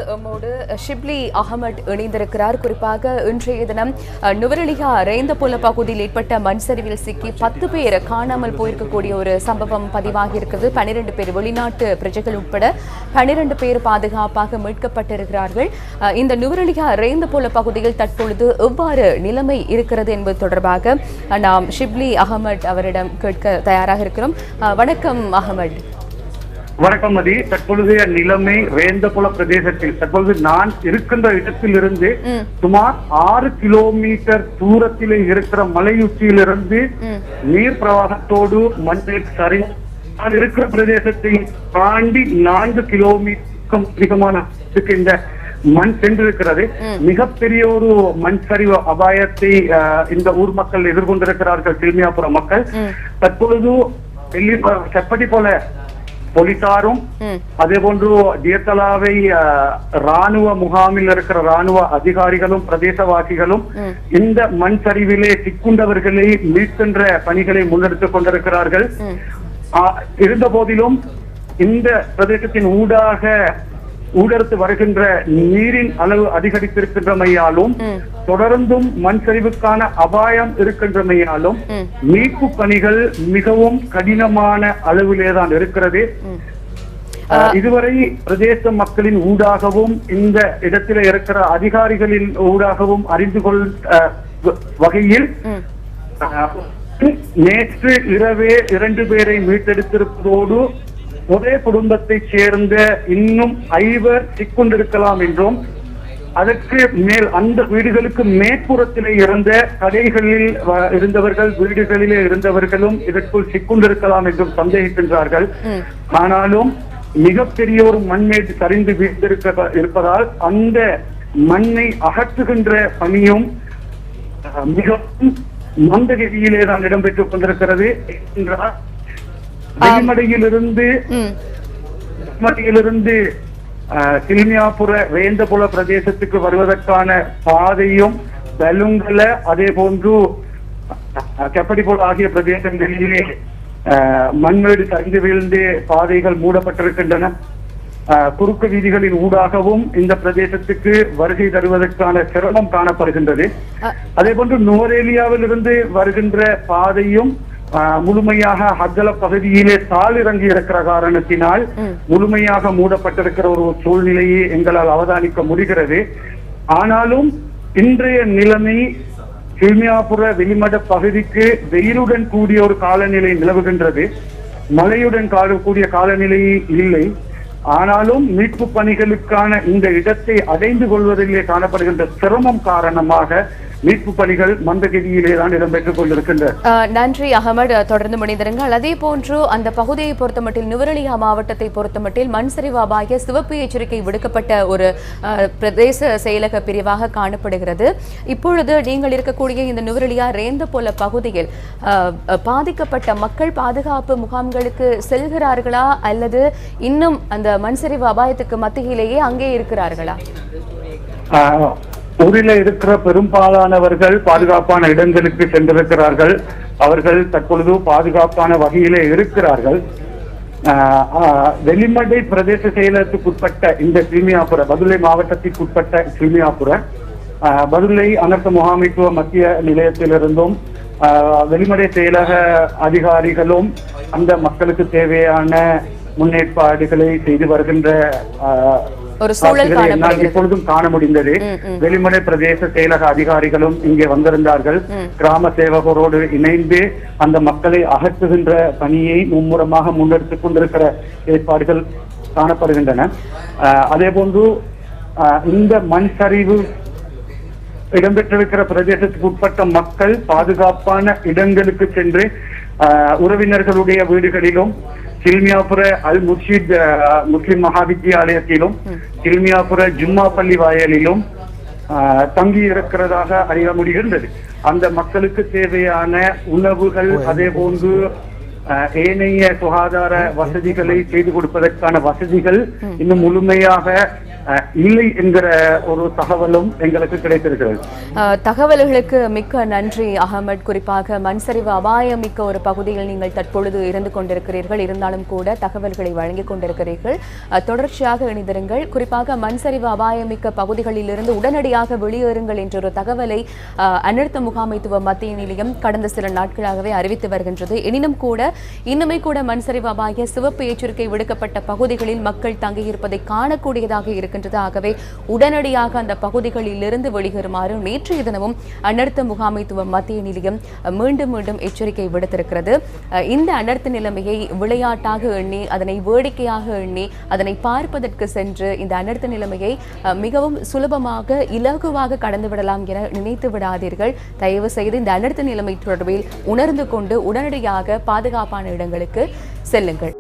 நம்மோடு ஷிப்லி அகமட் இணைந்திருக்கிறார். குறிப்பாக இன்றைய தினம் நுவரெலியா ரேந்தபுல பகுதியில் ஏற்பட்ட மண் சரிவில் சிக்கி 10 பேர் காணாமல் போயிருக்கக்கூடிய ஒரு சம்பவம் பதிவாகி இருக்கிறது. 12 பேர் வெளிநாட்டு பிரஜைகள் உட்பட 12 பேர் பாதுகாப்பாக மீட்கப்பட்டிருக்கிறார்கள். இந்த நுவரெலியா ரேந்தபுல பகுதியில் தற்பொழுது எவ்வாறு நிலைமை இருக்கிறது என்பது தொடர்பாக நாம் ஷிப்லி அகமட் அவரிடம் கேட்க தயாராக இருக்கிறோம். வணக்கம் அகமட். வணக்கம் மதி. தற்பொழுதைய நிலைமை ரேந்தபுல பிரதேசத்தில் தற்பொழுது நான் இருக்கின்ற இடத்திலிருந்து சுமார் 6 கிலோமீட்டர் தூரத்திலே இருக்கிற மலையுச்சியிலிருந்து நீர் பிரவாகத்தோடு மண்ணில் சரி இருக்கிற பிரதேசத்தை தாண்டி 4 கிலோமீட்டர் அதிகமான இந்த மண் சென்றிருக்கிறது. மிகப்பெரிய ஒரு மண் சரிவு அபாயத்தை இந்த ஊர் மக்கள் எதிர்கொண்டிருக்கிறார்கள். சில்மியாபுர மக்கள் தற்பொழுது செப்படி போல போலீசாரும் அதே போன்று தியத்தலாவை ராணுவ முகாமில் இருக்கிற ராணுவ அதிகாரிகளும் பிரதேசவாசிகளும் இந்த மண் சரிவிலே சிக்குண்டவர்களை மீட்கின்ற பணிகளை முன்னெடுத்துக் கொண்டிருக்கிறார்கள். இருந்த போதிலும் இந்த பிரதேசத்தின் ஊடறுத்து வருகின்ற நீரின் அளவு அதிகரித்திருக்கின்றமையாலும் தொடர்ந்தும் மண் சரிவுக்கான அபாயம் இருக்கின்றமையாலும் மீட்பு பணிகள் மிகவும் கடினமான அளவிலேதான் இருக்கிறது. இதுவரை பிரதேச மக்களின் ஊடாகவும் இந்த இடத்தில இருக்கிற அதிகாரிகளின் ஊடாகவும் அறிந்து கொள் வகையில் நேற்று இரவே 2 பேரை மீட்டெடுத்திருப்பதோடு ஒரே குடும்பத்தை சேர்ந்த இன்னும் 5 சிக்கொண்டிருக்கலாம் என்றும் அதற்கு மேல் அந்த வீடுகளுக்கு மேற்புறத்திலே இருந்த கடைகளில் இருந்தவர்கள் வீடுகளிலே இருந்தவர்களும் இதற்குள் சிக்கொண்டிருக்கலாம் என்றும் சந்தேகிக்கின்றார்கள். ஆனாலும் மிகப்பெரிய ஒரு மண்மேடு சரிந்து இருப்பதால் அந்த மண்ணை அகற்றுகின்ற பணியும் மிகவும் மந்தகதியிலே தான் இடம்பெற்றுக் கொண்டிருக்கிறது என்றால் வெளிமடையிலிருந்து சில்மியாபுர ரேந்தபுல பிரதேசத்துக்கு வருவதற்கான பாதையும் பலுங்கல அதே போன்று கெப்படிபோல் ஆகிய பிரதேசங்களிலே மண்மேடு சரிந்து வீழ்ந்து பாதைகள் மூடப்பட்டிருக்கின்றன. குறுக்கு வீதிகளின் ஊடாகவும் இந்த பிரதேசத்துக்கு வருகை தருவதற்கான சிரமம் காணப்படுகின்றது. அதே போன்று நுவரெலியாவில் இருந்து வருகின்ற பாதையும் முழுமையாக ஹஜ்ஜல பகுதியிலே தாள் இறங்கி இருக்கிற காரணத்தினால் முழுமையாக மூடப்பட்டிருக்கிற ஒரு சூழ்நிலையை எங்களால் அவதானிக்க முடிகிறது. ஆனாலும் இன்றைய நிலைமை சில்மியாபுர வெளிமட பகுதிக்கு வெயிலுடன் கூடிய ஒரு காலநிலை நிலவுகின்றது. மழையுடன் கூடிய காலநிலை இல்லை. ஆனாலும் மீட்பு பணிகளுக்கான இந்த இடத்தை அடைந்து கொள்வதிலே காணப்படுகின்ற சிரமம் காரணமாக மீட்பு பணிகள் மந்தகதியிலே தான் இடம்பெற்றுக் கொண்டிருக்கின்றன. நன்றி அகமட். தொடர்ந்து மனிதர்கள் அதே போன்று அந்த பகுதியை பொறுத்தமட்டில் நுவரெலியா மாவட்டத்தை பொறுத்தமட்டில் மண் சரிவு அபாய சிவப்பு எச்சரிக்கை விடுக்கப்பட்ட ஒரு பிரதேச செயலக பிரிவாக காணப்படுகிறது. இப்பொழுது நீங்கள் இருக்கக்கூடிய இந்த நுவரெலியா ரேந்தபுல பகுதியில் பாதிக்கப்பட்ட மக்கள் பாதுகாப்பு முகாம்களுக்கு செல்கிறார்களா அல்லது இன்னும் அந்த மண் சரிவு அபாயத்துக்கு மத்தியிலேயே அங்கே இருக்கிறார்களா? ஊரில் இருக்கிற பெரும்பாலானவர்கள் பாதுகாப்பான இடங்களுக்கு சென்றிருக்கிறார்கள். அவர்கள் தற்பொழுது பாதுகாப்பான வகையிலே இருக்கிறார்கள். வெளிமடை பிரதேச செயலகத்துக்குட்பட்ட இந்த சில்மியாபுர பதுளை மாவட்டத்திற்குட்பட்ட சில்மியாபுர பதுளை அனர்த்த முகாமைத்துவ மத்திய நிலையத்திலிருந்தும் வெளிமடை செயலக அதிகாரிகளும் அந்த மக்களுக்கு தேவையான முன்னேற்பாடுகளை செய்து வருகின்ற இப்பொழுதும் காண முடிந்தது. வெளிமடை பிரதேச செயலக அதிகாரிகளும் இங்கே வந்திருந்தார்கள். கிராம சேவகரோடு இணைந்து அந்த மக்களை அகற்றுகின்ற பணியை மும்முரமாக முன்னெடுத்துக் கொண்டிருக்கிற ஏற்பாடுகள் காணப்படுகின்றன. அதே போன்று இந்த மண் சரிவு இடம்பெற்றிருக்கிற பிரதேசத்துக்கு உட்பட்ட மக்கள் பாதுகாப்பான இடங்களுக்கு சென்று உறவினர்களுடைய வீடுகளிலும் சில்மியாபுர அல் முர்ஷித் முஸ்லிம் மகாவித்யாலயத்திலும் சில்மியாபுர ஜும்மா பள்ளி வாயலிலும் தங்கி இருக்கிறதாக அறிய முடிகின்றது. அந்த மக்களுக்கு தேவையான உணவுகள் அதே போன்று ஏனைய சுகாதார வசதிகளை செய்து கொடுப்பதற்கான வசதிகள் இன்னும் முழுமையாக இல்லை என்கிற ஒரு தகவலும் எங்களுக்கு கிடைத்திருக்கிறது. தகவல்களுக்கு மிக்க நன்றி அகமட். குறிப்பாக மண்சரிவு அபாயம் மிக்க ஒரு பகுதியில் நீங்கள் தற்பொழுது இருந்து கொண்டிருக்கிறீர்கள், இருந்தாலும் கூட தகவல்களை வழங்கிக் கொண்டிருக்கிறீர்கள். தொடர்ச்சியாக இணைந்திருங்கள். குறிப்பாக மண்சரிவு அபாயமிக்க பகுதிகளில் இருந்து உடனடியாக வெளியேறுங்கள் என்ற ஒரு தகவலை அனர்த்த முகாமைத்துவ மத்திய நிலையம் கடந்த சில நாட்களாகவே அறிவித்து வருகின்றது. எனினும் கூட இன்னுமே கூட மண்சரிவு அபாய சிவப்பு எச்சரிக்கை விடுக்கப்பட்ட பகுதிகளில் மக்கள் தங்கியிருப்பதை காணக்கூடியதாக இருக்கின்றது. ஆகவே உடனடியாக அந்த பகுதிகளில் இருந்து வெளியேறுமாறு நேற்றைய தினமும் அனர்த்த முகாமைத்துவ மத்திய நிலையம் மீண்டும் மீண்டும் எச்சரிக்கை விடுத்திருக்கிறது. இந்த அனர்த்த நிலைமையை விளையாட்டாக எண்ணி, அதனை வேடிக்கையாக எண்ணி, அதனை பார்ப்பதற்கு சென்று இந்த அனர்த்த நிலைமையை மிகவும் சுலபமாக இலகுவாக கடந்து விடலாம் என நினைத்து விடாதீர்கள். தயவு செய்து இந்த அனர்த்த நிலைமை தொடர்பில் உணர்ந்து கொண்டு உடனடியாக பாதுகாப்பான இடங்களுக்கு செல்லுங்கள்.